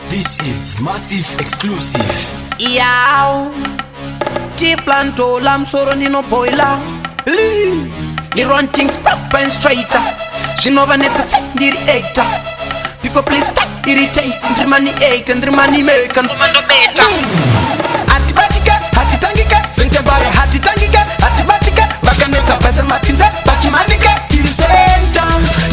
This is Massive Exclusive. Yow Tiflantola msoro nino boiler Ni run things proper and straighter. She know when it's a secondary actor. People please stop irritating. The money eight and the money make and Atibatika, Hatitangika, Sintebaya, Hatitangika, Atibatika, Bakaneta, Pesa Matinza, Pachimanika, Tirisesta,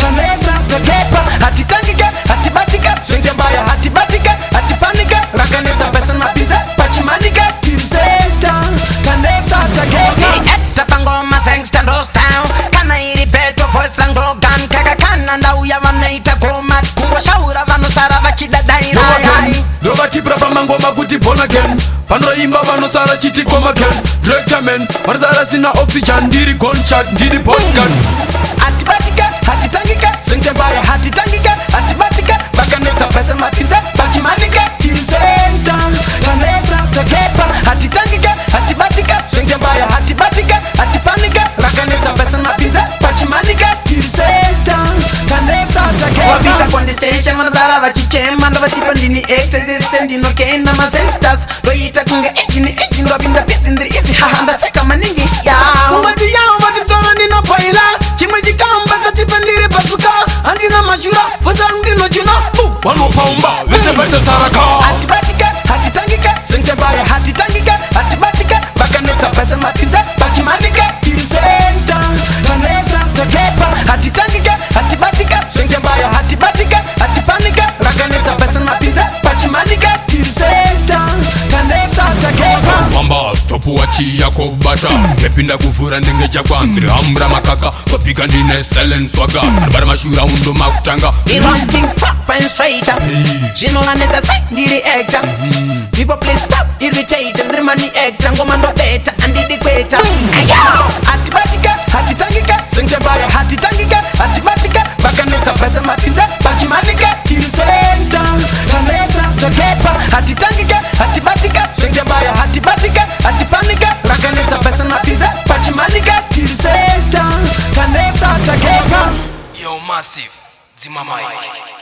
Kaneta, Takepa, Hatitangika, Atibatika, Sintebaya, Hatibatika, Atipanika, Rakaneta, Pesa Matinza, Pachimanika, Tirisesta, Kaneta, Takepa, Tapangoma, Sangstand, Town, Kana Iribeto, Voice Langogan, Kakakan, and Uyamanaita, Goma, Kuwashaura, Vanosara, Vachida, Dai. Dova chipra pamangoma kuti born again. Pano imba vanosara chiti koma again. Director man, vanosara sina oxygen. Ndiri gunshot, ndiri podcast. Atibatika, Hatitangika, Sintebaya, Hatitangika, Atibatika, Bakaneta, Pesa Matinza, Pachimanika, Tirisesta, Kaneta, Takepa, Hatitangika, Atibatika, Sintebaya, Hatibatika, Atipanika, Bakaneta, Pesa Matinza, Pachimanika, Tirisesta, Kaneta, Takepa. Wabita kwa station, wanadara vachichema, na vachipandini actors, sending no gain, na mazenstas, loita kunga engine, robinda piece in the easy, hahanda seka maningi, ya. Kumbati yao, vatimtona nino poila, chimweji kamba, satipandiri pasuka, andina majura, fazangi no chuna, Wano paumba, lese bete saraka. Atibatika, Hatitangika, Sintebaya, Hatitangika, Atibatika, Bakaneta, Pesa Matinza, Pachimanika, Tirisesta, Kaneta, Takepa, Hatitangika, Atibatika, Sintebaya, Hatibatika, Atipanika, Rakaneta, Pesa Matinza, Pachimanika, Tirisesta, Kaneta, Takepa. Mamba, stopu wachi ya kubata. Kepinda kufura ndenge chakwa. Hamra makaka, so pika ndine selen swaga. Arbara mashura undo makutanga. We run things proper and straighter. She know and it's a secondary actor. People please stop irritating. The money actor, Gomando better and the equator. Atibatika, Hatitangika, Sintebaya, Hatitangika, Atibatika, Bakaneta, Pesa Matinza, Pachimanika, Tirisesta, Kaneta, Takepa, Hatitangika, Atibatika, Sintebaya, Hatibatika, Atipanika, Rakaneta, Pesa Matinza, Pachimanika, Tirisesta, Kaneta, Takepa. Yo, Massive, Zimamai.